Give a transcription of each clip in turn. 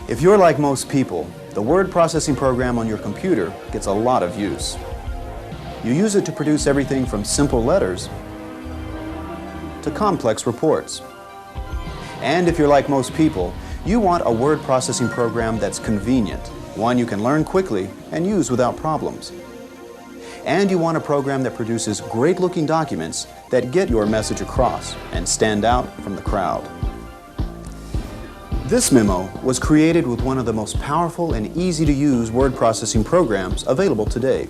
If you're like most people, the word processing program on your computer gets a lot of use. You use it to produce everything from simple letters to complex reports. And if you're like most people, you want a word processing program that's convenient, one you can learn quickly and use without problems. And you want a program that produces great-looking documents that get your message across and stand out from the crowd. This memo was created with one of the most powerful and easy-to-use word processing programs available today,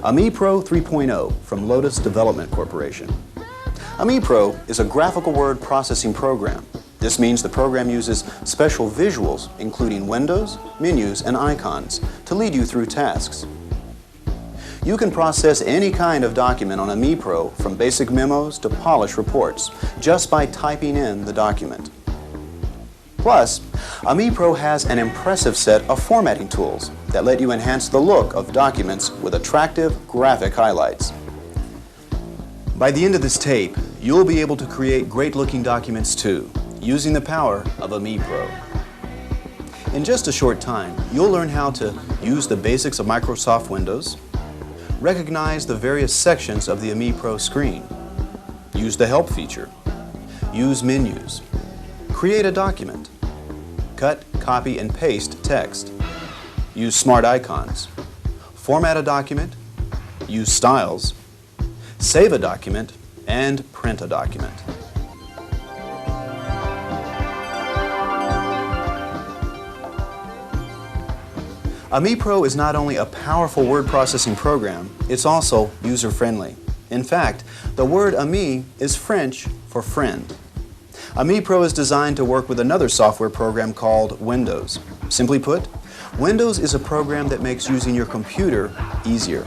AmiPro 3.0 from Lotus Development Corporation. AmiPro is a graphical word processing program. This means the program uses special visuals, including windows, menus, and icons, to lead you through tasks. You can process any kind of document on AmiPro, from basic memos to polished reports, just by typing in the document. Plus, AmiPro has an impressive set of formatting tools that let you enhance the look of documents with attractive graphic highlights. By the end of this tape, you'll be able to create great-looking documents too, using the power of AmiPro. In just a short time, you'll learn how to use the basics of Microsoft Windows, recognize the various sections of the AmiPro screen, use the Help feature, use menus, create a document, cut, copy, and paste text, use smart icons, format a document, use styles, save a document, and print a document. AmiPro is not only a powerful word processing program, it's also user-friendly. In fact, the word ami is French for friend. AmiPro is designed to work with another software program called Windows. Simply put, Windows is a program that makes using your computer easier.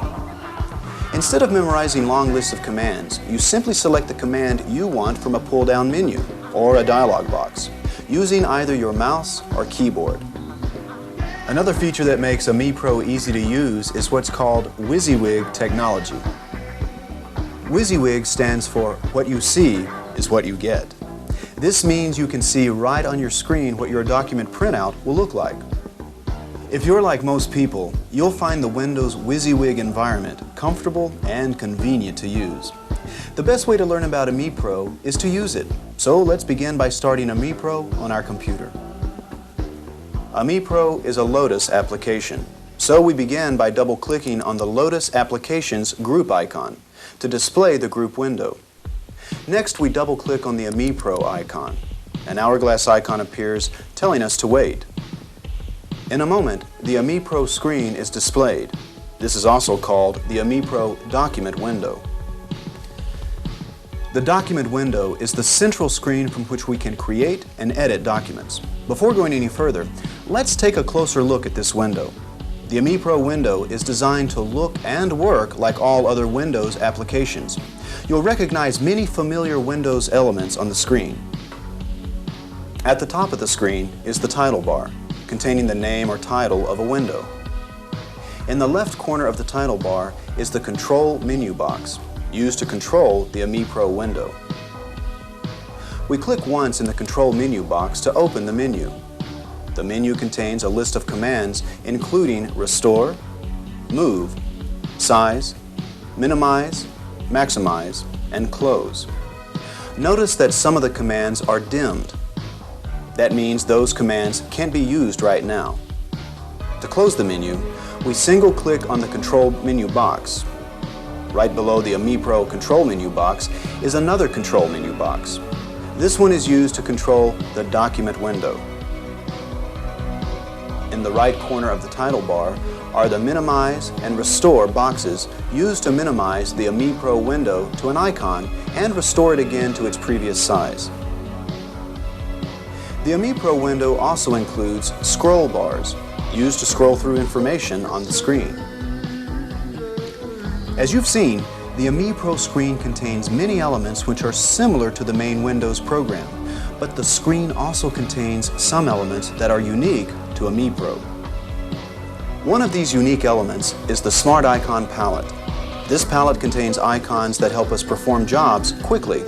Instead of memorizing long lists of commands, you simply select the command you want from a pull-down menu or a dialog box, using either your mouse or keyboard. Another feature that makes AmiPro easy to use is what's called WYSIWYG technology. WYSIWYG stands for What You See is What You Get. This means you can see right on your screen what your document printout will look like. If you're like most people, you'll find the Windows WYSIWYG environment comfortable and convenient to use. The best way to learn about AmiPro is to use it. So let's begin by starting AmiPro on our computer. AmiPro is a Lotus application, so we begin by double-clicking on the Lotus Applications group icon to display the group window. Next, we double-click on the AmiPro icon. An hourglass icon appears telling us to wait. In a moment, the AmiPro screen is displayed. This is also called the AmiPro document window. The document window is the central screen from which we can create and edit documents. Before going any further, let's take a closer look at this window. The AmiPro window is designed to look and work like all other Windows applications. You'll recognize many familiar Windows elements on the screen. At the top of the screen is the title bar, containing the name or title of a window. In the left corner of the title bar is the Control menu box, used to control the AmiPro window. We click once in the Control menu box to open the menu. The menu contains a list of commands including Restore, Move, Size, Minimize, Maximize, and Close. Notice that some of the commands are dimmed. That means those commands can't be used right now. To close the menu, we single-click on the Control menu box. Right below the AmiPro Control menu box is another Control menu box. This one is used to control the document window. In the right corner of the title bar are the Minimize and Restore boxes used to minimize the AmiPro window to an icon and restore it again to its previous size. The AmiPro window also includes scroll bars, used to scroll through information on the screen. As you've seen, the AmiPro screen contains many elements which are similar to the main Windows program, but the screen also contains some elements that are unique to AmiPro. One of these unique elements is the Smart Icon palette. This palette contains icons that help us perform jobs quickly.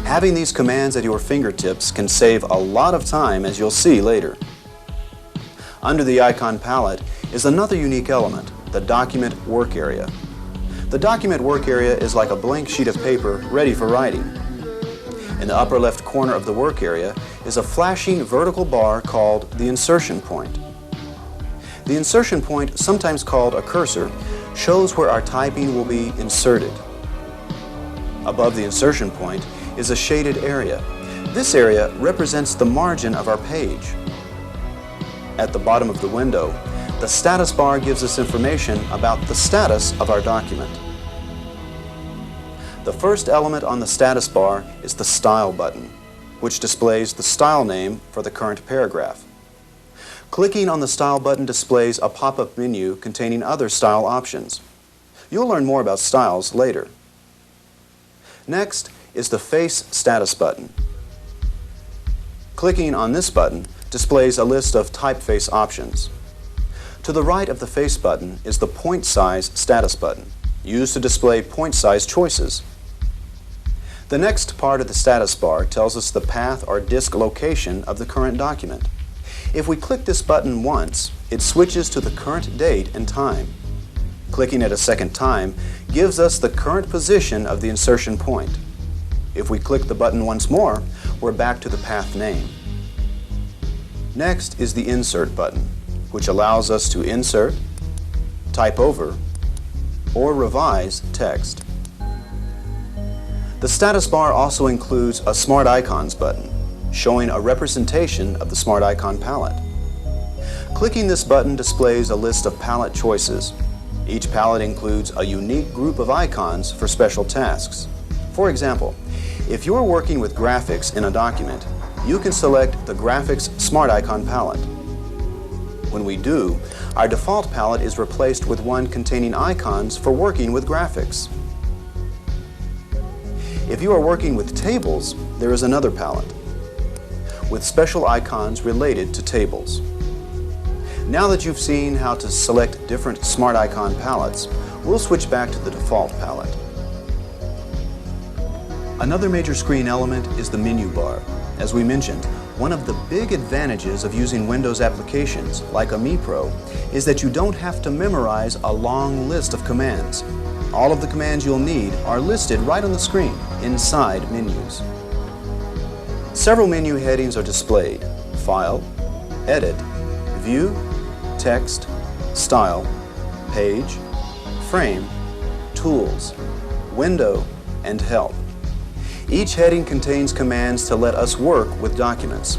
Having these commands at your fingertips can save a lot of time, as you'll see later. Under the icon palette is another unique element, the document work area. The document work area is like a blank sheet of paper ready for writing. In the upper left corner of the work area is a flashing vertical bar called the insertion point. The insertion point, sometimes called a cursor, shows where our typing will be inserted. Above the insertion point is a shaded area. This area represents the margin of our page. At the bottom of the window, the status bar gives us information about the status of our document. The first element on the status bar is the Style button, which displays the style name for the current paragraph. Clicking on the Style button displays a pop-up menu containing other style options. You'll learn more about styles later. Next is the Face Status button. Clicking on this button displays a list of typeface options. To the right of the Face button is the Point Size Status button, used to display point size choices. The next part of the status bar tells us the path or disk location of the current document. If we click this button once, it switches to the current date and time. Clicking it a second time gives us the current position of the insertion point. If we click the button once more, we're back to the path name. Next is the Insert button, which allows us to insert, type over, or revise text. The status bar also includes a Smart Icons button, showing a representation of the Smart Icon palette. Clicking this button displays a list of palette choices. Each palette includes a unique group of icons for special tasks. For example, if you're working with graphics in a document, you can select the Graphics Smart Icon palette. When we do, our default palette is replaced with one containing icons for working with graphics. If you are working with tables, there is another palette with special icons related to tables. Now that you've seen how to select different Smart Icon palettes, we'll switch back to the default palette. Another major screen element is the menu bar. As we mentioned, one of the big advantages of using Windows applications like Ohm-Ni Pro is that you don't have to memorize a long list of commands. All of the commands you'll need are listed right on the screen inside menus. Several menu headings are displayed: File, Edit, View, Text, Style, Page, Frame, Tools, Window, and Help. Each heading contains commands to let us work with documents.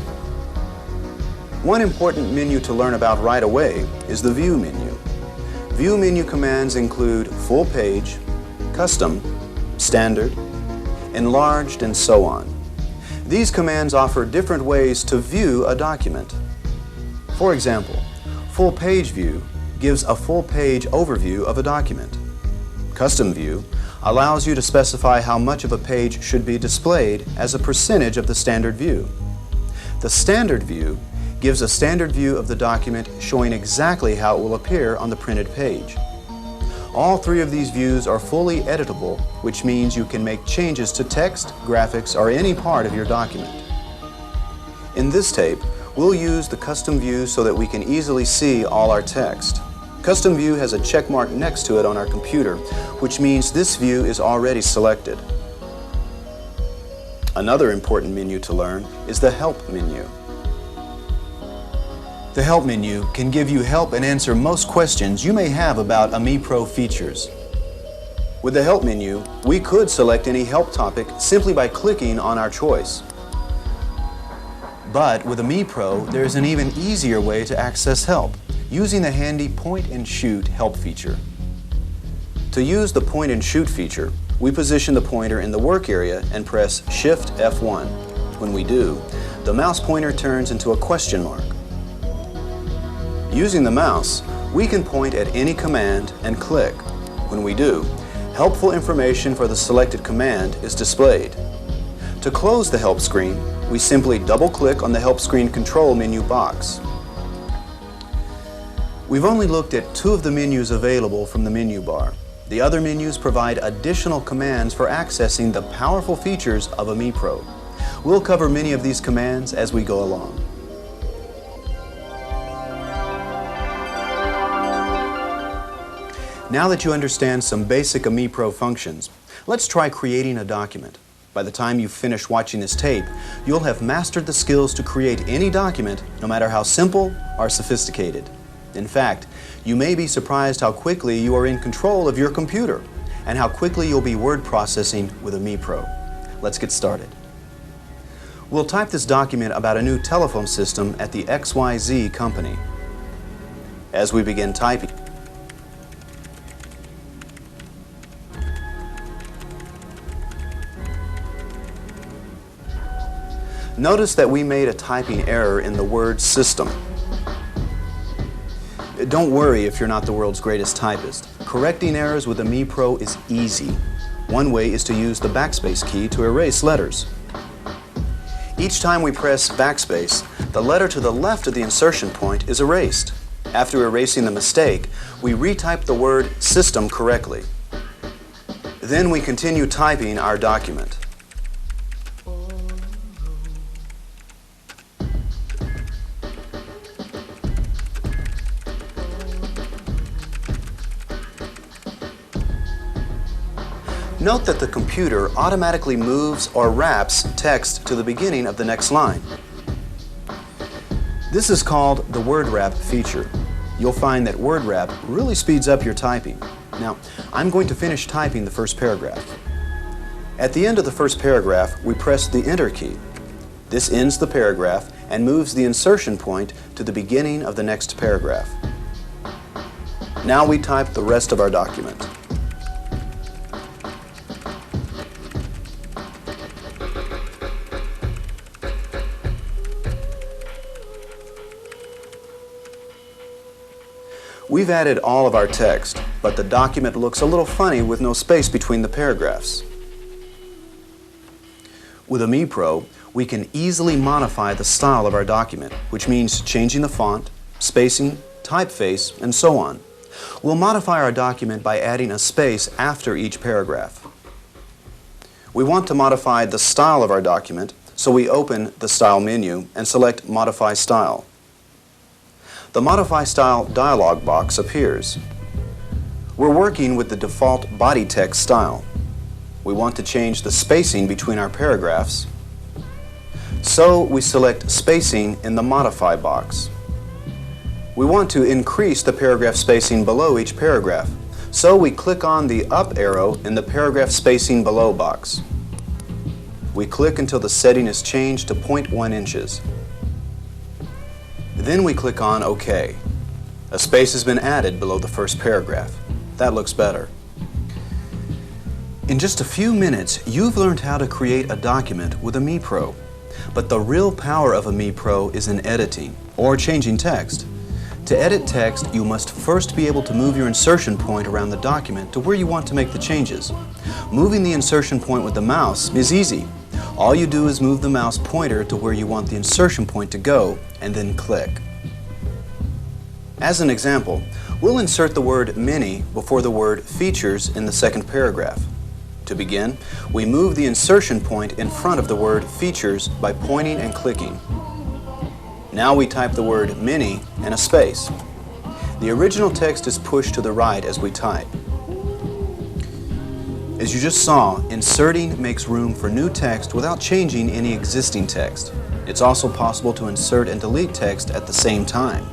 One important menu to learn about right away is the View menu. View menu commands include Full Page, Custom, Standard, Enlarged, and so on. These commands offer different ways to view a document. For example, Full Page View gives a full page overview of a document. Custom View allows you to specify how much of a page should be displayed as a percentage of the standard view. The Standard View gives a standard view of the document showing exactly how it will appear on the printed page. All three of these views are fully editable, which means you can make changes to text, graphics, or any part of your document. In this tape, we'll use the Custom View so that we can easily see all our text. Custom View has a check mark next to it on our computer, which means this view is already selected. Another important menu to learn is the Help menu. The Help menu can give you help and answer most questions you may have about Ohm-Ni Pro features. With the Help menu, we could select any help topic simply by clicking on our choice. But with Ohm-Ni Pro, there is an even easier way to access help, using the handy Point and Shoot help feature. To use the Point and Shoot feature, we position the pointer in the work area and press Shift F1. When we do, the mouse pointer turns into a question mark. Using the mouse, we can point at any command and click. When we do, helpful information for the selected command is displayed. To close the help screen, we simply double-click on the help screen control menu box. We've only looked at two of the menus available from the menu bar. The other menus provide additional commands for accessing the powerful features of Ohm-Ni Pro. We'll cover many of these commands as we go along. Now that you understand some basic AMI Pro functions, let's try creating a document. By the time you finish watching this tape, you'll have mastered the skills to create any document, no matter how simple or sophisticated. In fact, you may be surprised how quickly you are in control of your computer and how quickly you'll be word processing with AMI Pro. Let's get started. We'll type this document about a new telephone system at the XYZ company. As we begin typing, notice that we made a typing error in the word system. Don't worry if you're not the world's greatest typist. Correcting errors with AMI Pro is easy. One way is to use the backspace key to erase letters. Each time we press backspace, the letter to the left of the insertion point is erased. After erasing the mistake, we retype the word system correctly. Then we continue typing our document. Note that the computer automatically moves or wraps text to the beginning of the next line. This is called the word wrap feature. You'll find that word wrap really speeds up your typing. Now, I'm going to finish typing the first paragraph. At the end of the first paragraph, we press the Enter key. This ends the paragraph and moves the insertion point to the beginning of the next paragraph. Now we type the rest of our document. We've added all of our text, but the document looks a little funny with no space between the paragraphs. With AMI Pro, we can easily modify the style of our document, which means changing the font, spacing, typeface, and so on. We'll modify our document by adding a space after each paragraph. We want to modify the style of our document, so we open the Style menu and select Modify Style. The Modify Style dialog box appears. We're working with the default body text style. We want to change the spacing between our paragraphs, so we select Spacing in the Modify box. We want to increase the paragraph spacing below each paragraph, so we click on the up arrow in the Paragraph Spacing Below box. We click until the setting is changed to 0.1 inches. Then we click on OK. A space has been added below the first paragraph. That looks better. In just a few minutes, you've learned how to create a document with AMI Pro. But the real power of AMI Pro is in editing or changing text. To edit text, you must first be able to move your insertion point around the document to where you want to make the changes. Moving the insertion point with the mouse is easy. All you do is move the mouse pointer to where you want the insertion point to go and then click. As an example, we'll insert the word mini before the word features in the second paragraph. To begin, we move the insertion point in front of the word features by pointing and clicking. Now we type the word mini and a space. The original text is pushed to the right as we type. As you just saw, inserting makes room for new text without changing any existing text. It's also possible to insert and delete text at the same time.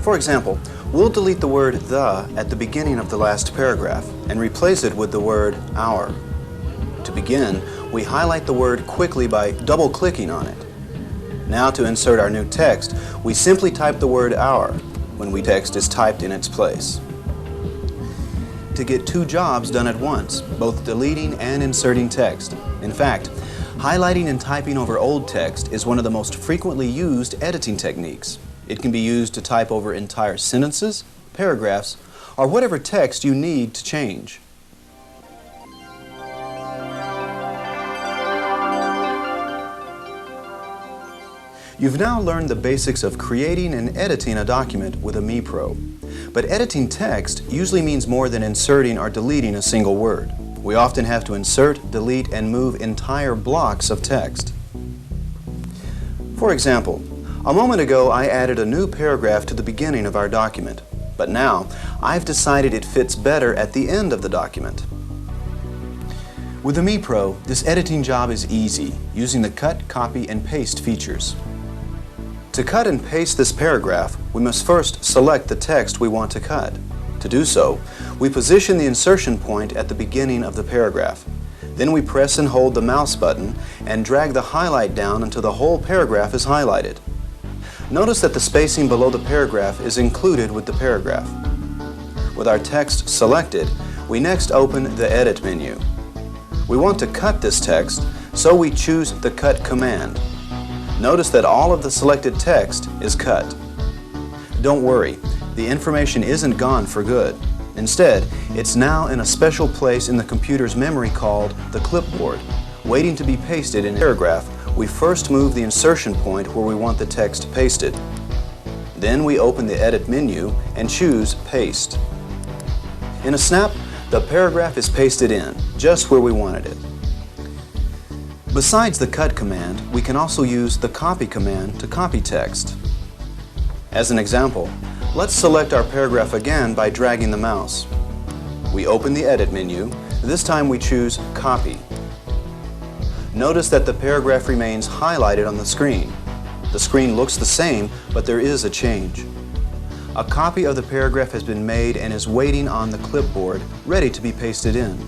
For example, we'll delete the word the at the beginning of the last paragraph and replace it with the word our. To begin, we highlight the word quickly by double-clicking on it. Now to insert our new text, we simply type the word our when text is typed in its place. To get two jobs done at once, both deleting and inserting text. In fact, highlighting and typing over old text is one of the most frequently used editing techniques. It can be used to type over entire sentences, paragraphs, or whatever text you need to change. You've now learned the basics of creating and editing a document with AMI Pro. But editing text usually means more than inserting or deleting a single word. We often have to insert, delete, and move entire blocks of text. For example, a moment ago I added a new paragraph to the beginning of our document, but now I've decided it fits better at the end of the document. With the MePro, this editing job is easy using the cut, copy, and paste features. To cut and paste this paragraph, we must first select the text we want to cut. To do so, we position the insertion point at the beginning of the paragraph. Then we press and hold the mouse button and drag the highlight down until the whole paragraph is highlighted. Notice that the spacing below the paragraph is included with the paragraph. With our text selected, we next open the Edit menu. We want to cut this text, so we choose the Cut command. Notice that all of the selected text is cut. Don't worry, the information isn't gone for good. Instead, it's now in a special place in the computer's memory called the clipboard, waiting to be pasted in a paragraph. We first move the insertion point where we want the text pasted. Then we open the Edit menu and choose Paste. In a snap, the paragraph is pasted in, just where we wanted it. Besides the Cut command, we can also use the Copy command to copy text. As an example, let's select our paragraph again by dragging the mouse. We open the Edit menu. This time we choose Copy. Notice that the paragraph remains highlighted on the screen. The screen looks the same, but there is a change. A copy of the paragraph has been made and is waiting on the clipboard, ready to be pasted in.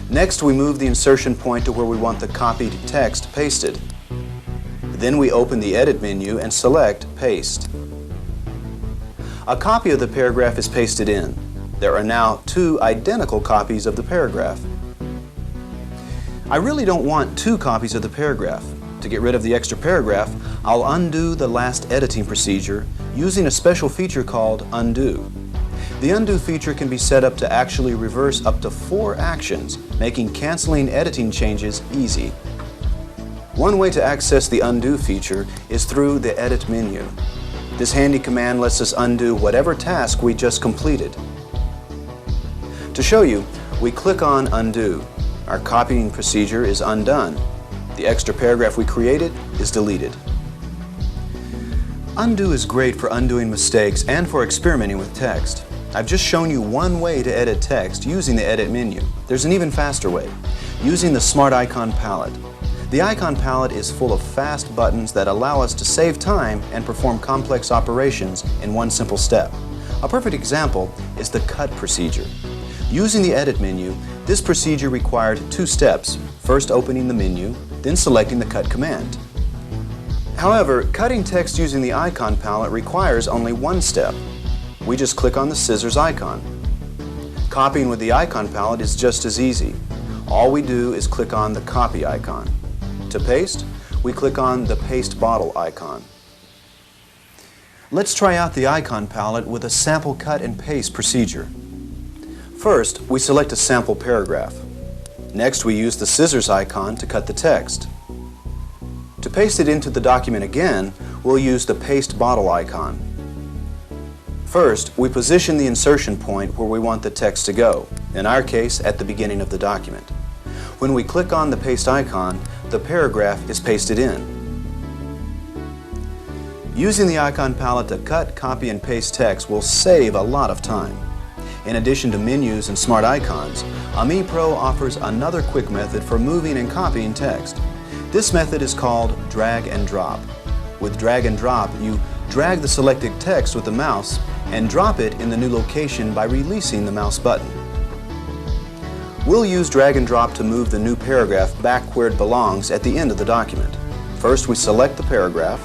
Next, we move the insertion point to where we want the copied text pasted. Then we open the Edit menu and select Paste. A copy of the paragraph is pasted in. There are now two identical copies of the paragraph. I really don't want two copies of the paragraph. To get rid of the extra paragraph, I'll undo the last editing procedure using a special feature called Undo. The Undo feature can be set up to actually reverse up to 4 actions, making canceling editing changes easy. One way to access the Undo feature is through the Edit menu. This handy command lets us undo whatever task we just completed. To show you, we click on Undo. Our copying procedure is undone. The extra paragraph we created is deleted. Undo is great for undoing mistakes and for experimenting with text. I've just shown you one way to edit text using the Edit menu. There's an even faster way, using the Smart Icon palette. The icon palette is full of fast buttons that allow us to save time and perform complex operations in one simple step. A perfect example is the Cut procedure. Using the Edit menu, this procedure required 2 steps, first opening the menu, then selecting the Cut command. However, cutting text using the icon palette requires only 1 step. We just click on the scissors icon. Copying with the icon palette is just as easy. All we do is click on the Copy icon. To paste, we click on the Paste Bottle icon. Let's try out the icon palette with a sample cut and paste procedure. First, we select a sample paragraph. Next, we use the scissors icon to cut the text. To paste it into the document again, we'll use the Paste Bottle icon. First, we position the insertion point where we want the text to go, in our case, at the beginning of the document. When we click on the Paste icon, the paragraph is pasted in. Using the icon palette to cut, copy, and paste text will save a lot of time. In addition to menus and smart icons, MePro offers another quick method for moving and copying text. This method is called drag and drop. With drag and drop, you drag the selected text with the mouse and drop it in the new location by releasing the mouse button. We'll use drag and drop to move the new paragraph back where it belongs at the end of the document. First, we select the paragraph.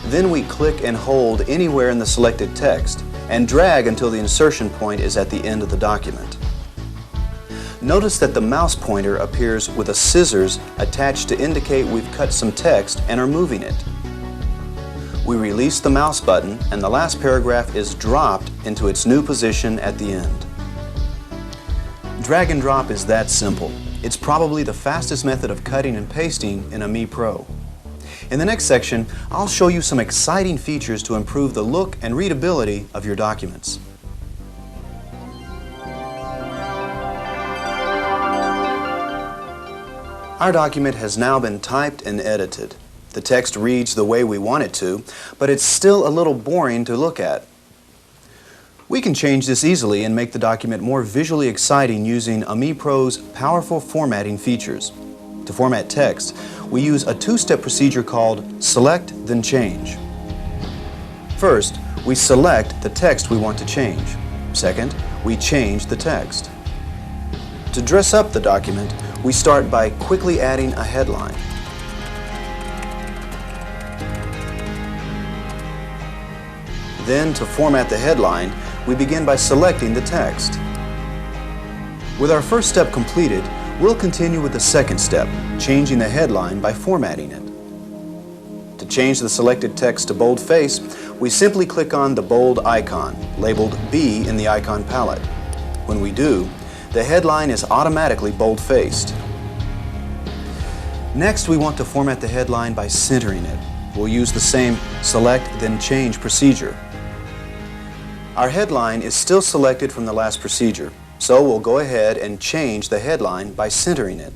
Then we click and hold anywhere in the selected text and drag until the insertion point is at the end of the document. Notice that the mouse pointer appears with a scissors attached to indicate we've cut some text and are moving it. We release the mouse button and the last paragraph is dropped into its new position at the end. Drag and drop is that simple. It's probably the fastest method of cutting and pasting in MePro. In the next section, I'll show you some exciting features to improve the look and readability of your documents. Our document has now been typed and edited. The text reads the way we want it to, but it's still a little boring to look at. We can change this easily and make the document more visually exciting using AmiPro's powerful formatting features. To format text, we use a two-step procedure called Select, then Change. First, we select the text we want to change. Second, we change the text. To dress up the document, we start by quickly adding a headline. Then, to format the headline, we begin by selecting the text. With our first step completed, we'll continue with the second step, changing the headline by formatting it. To change the selected text to boldface, we simply click on the bold icon, labeled B in the icon palette. When we do, the headline is automatically bold-faced. Next, we want to format the headline by centering it. We'll use the same Select, then Change procedure. Our headline is still selected from the last procedure, so we'll go ahead and change the headline by centering it.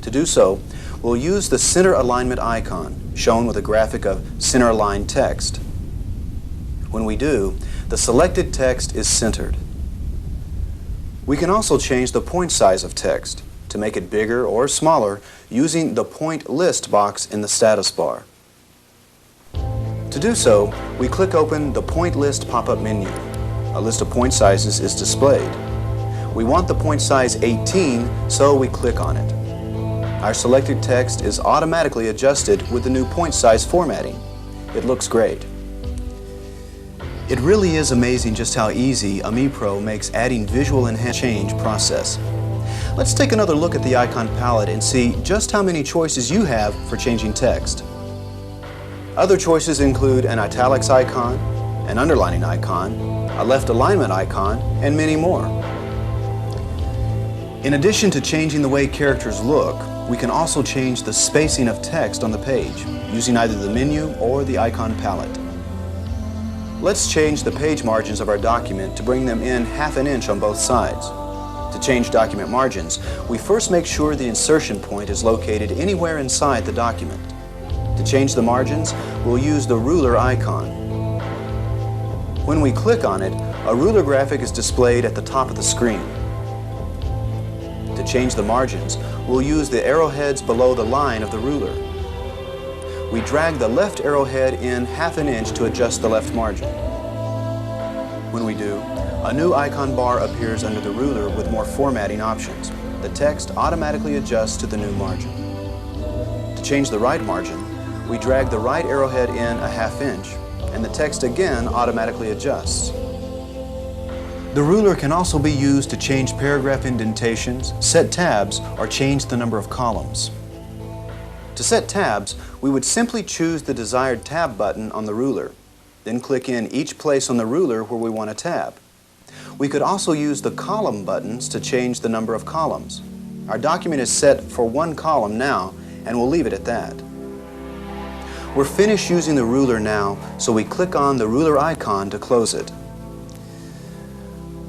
To do so, we'll use the center alignment icon, shown with a graphic of center aligned text. When we do, the selected text is centered. We can also change the point size of text to make it bigger or smaller using the point list box in the status bar. To do so, we click open the point list pop-up menu. A list of point sizes is displayed. We want the point size 18, so we click on it. Our selected text is automatically adjusted with the new point size formatting. It looks great. It really is amazing just how easy AmiPro makes adding visual enhancement change process. Let's take another look at the icon palette and see just how many choices you have for changing text. Other choices include an italics icon, an underlining icon, a left alignment icon, and many more. In addition to changing the way characters look, we can also change the spacing of text on the page using either the menu or the icon palette. Let's change the page margins of our document to bring them in ½ inch on both sides. To change document margins, we first make sure the insertion point is located anywhere inside the document. To change the margins, we'll use the ruler icon. When we click on it, a ruler graphic is displayed at the top of the screen. To change the margins, we'll use the arrowheads below the line of the ruler. We drag the left arrowhead in ½ inch to adjust the left margin. When we do, a new icon bar appears under the ruler with more formatting options. The text automatically adjusts to the new margin. To change the right margin, we drag the right arrowhead in ½ inch, and the text again automatically adjusts. The ruler can also be used to change paragraph indentations, set tabs, or change the number of columns. To set tabs, we would simply choose the desired tab button on the ruler, then click in each place on the ruler where we want a tab. We could also use the column buttons to change the number of columns. Our document is set for one column now, and we'll leave it at that. We're finished using the ruler now, so we click on the ruler icon to close it.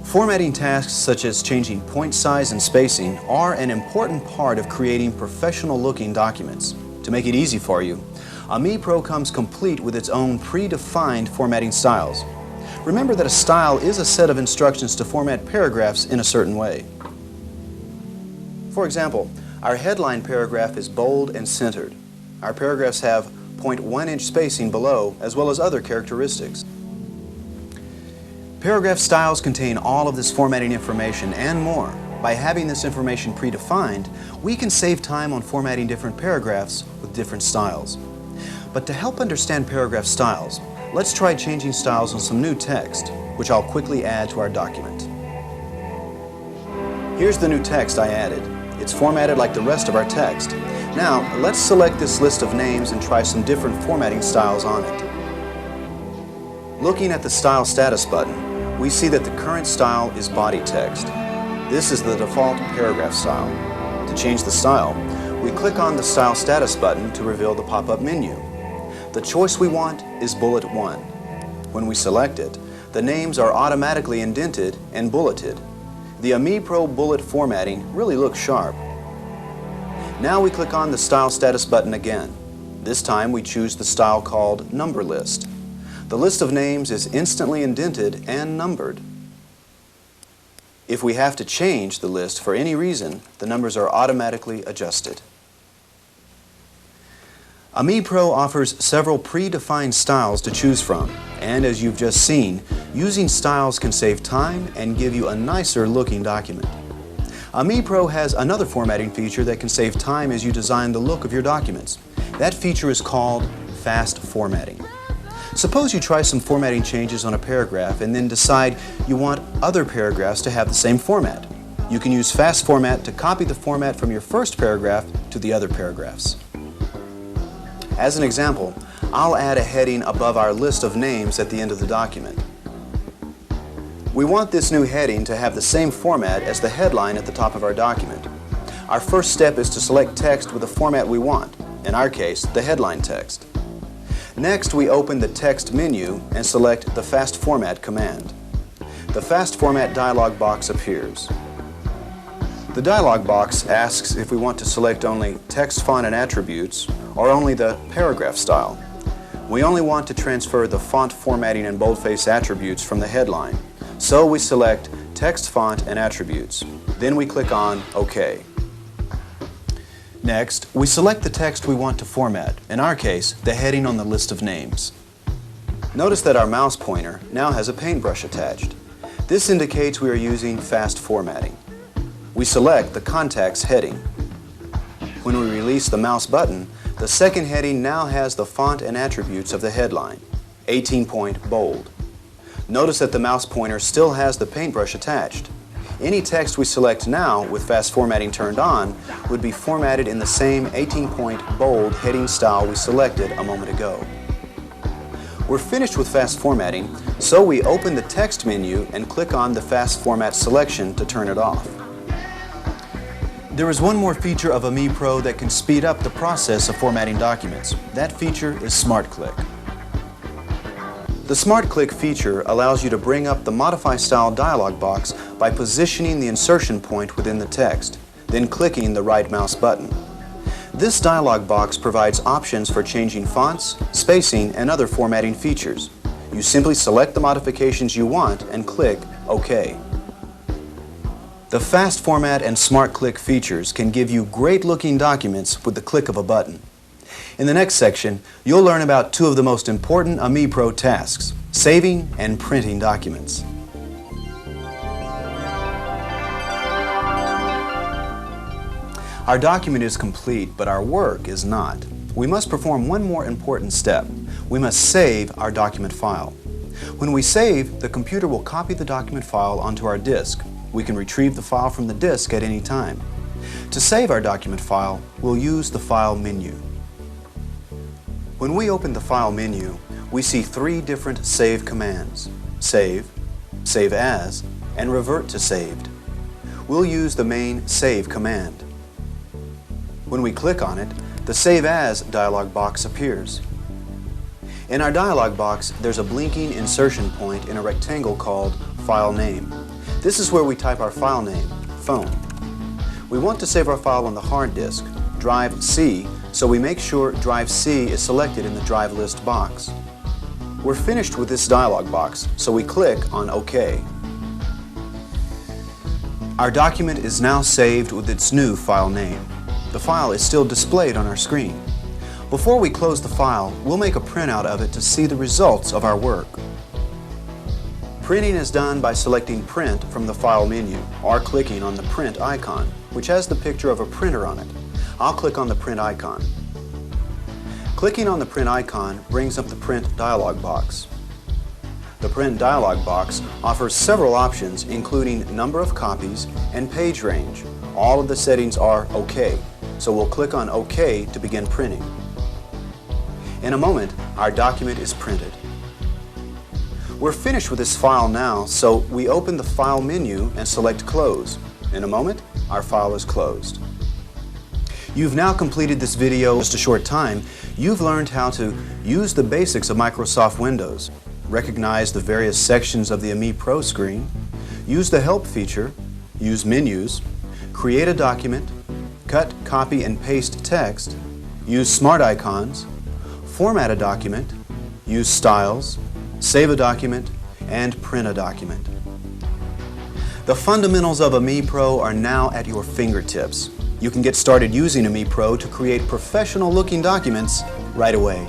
Formatting tasks such as changing point size and spacing are an important part of creating professional-looking documents. To make it easy for you, AmiPro comes complete with its own predefined formatting styles. Remember that a style is a set of instructions to format paragraphs in a certain way. For example, our headline paragraph is bold and centered. Our paragraphs have 0.1 inch spacing below, as well as other characteristics. Paragraph styles contain all of this formatting information and more. By having this information predefined, we can save time on formatting different paragraphs with different styles. But to help understand paragraph styles, let's try changing styles on some new text, which I'll quickly add to our document. Here's the new text I added. It's formatted like the rest of our text. Now, let's select this list of names and try some different formatting styles on it. Looking at the Style Status button, we see that the current style is body text. This is the default paragraph style. To change the style, we click on the Style Status button to reveal the pop-up menu. The choice we want is Bullet 1. When we select it, the names are automatically indented and bulleted. The AmiPro bullet formatting really looks sharp. Now we click on the Style Status button again. This time we choose the style called Number List. The list of names is instantly indented and numbered. If we have to change the list for any reason, the numbers are automatically adjusted. AMI Pro offers several predefined styles to choose from, and as you've just seen, using styles can save time and give you a nicer looking document. AMI Pro has another formatting feature that can save time as you design the look of your documents. That feature is called fast formatting. Suppose you try some formatting changes on a paragraph and then decide you want other paragraphs to have the same format. You can use fast format to copy the format from your first paragraph to the other paragraphs. As an example, I'll add a heading above our list of names at the end of the document. We want this new heading to have the same format as the headline at the top of our document. Our first step is to select text with the format we want, in our case, the headline text. Next, we open the text menu and select the Fast Format command. The Fast Format dialog box appears. The dialog box asks if we want to select only text font and attributes or only the paragraph style. We only want to transfer the font formatting and boldface attributes from the headline, so we select text font and attributes. Then we click on OK. Next, we select the text we want to format, in our case, the heading on the list of names. Notice that our mouse pointer now has a paintbrush attached. This indicates we are using fast formatting. We select the Contacts heading. When we release the mouse button, the second heading now has the font and attributes of the headline, 18-point bold. Notice that the mouse pointer still has the paintbrush attached. Any text we select now with fast formatting turned on would be formatted in the same 18-point bold heading style we selected a moment ago. We're finished with fast formatting, so we open the text menu and click on the fast format selection to turn it off. There is one more feature of AMI Pro that can speed up the process of formatting documents. That feature is Smart Click. The Smart Click feature allows you to bring up the Modify Style dialog box by positioning the insertion point within the text, then clicking the right mouse button. This dialog box provides options for changing fonts, spacing, and other formatting features. You simply select the modifications you want and click OK. The Fast Format and Smart Click features can give you great-looking documents with the click of a button. In the next section, you'll learn about two of the most important AMI Pro tasks, saving and printing documents. Our document is complete, but our work is not. We must perform one more important step. We must save our document file. When we save, the computer will copy the document file onto our disk. We can retrieve the file from the disk at any time. To save our document file, we'll use the File menu. When we open the File menu, we see three different save commands: Save, Save As, and Revert to Saved. We'll use the main Save command. When we click on it, the Save As dialog box appears. In our dialog box, there's a blinking insertion point in a rectangle called File Name. This is where we type our file name, phone. We want to save our file on the hard disk, drive C, so we make sure drive C is selected in the drive list box. We're finished with this dialog box, so we click on OK. Our document is now saved with its new file name. The file is still displayed on our screen. Before we close the file, we'll make a printout of it to see the results of our work. Printing is done by selecting Print from the File menu or clicking on the Print icon, which has the picture of a printer on it. I'll click on the Print icon. Clicking on the Print icon brings up the Print dialog box. The Print dialog box offers several options, including number of copies and page range. All of the settings are OK, so we'll click on OK to begin printing. In a moment, our document is printed. We're finished with this file now, so we open the File menu and select Close. In a moment, our file is closed. You've now completed this video in just a short time. You've learned how to use the basics of Microsoft Windows, recognize the various sections of the AMI Pro screen, use the Help feature, use menus, create a document, cut, copy, and paste text, use smart icons, format a document, use styles, save a document, and print a document. The fundamentals of AMI Pro are now at your fingertips. You can get started using AMI Pro to create professional-looking documents right away.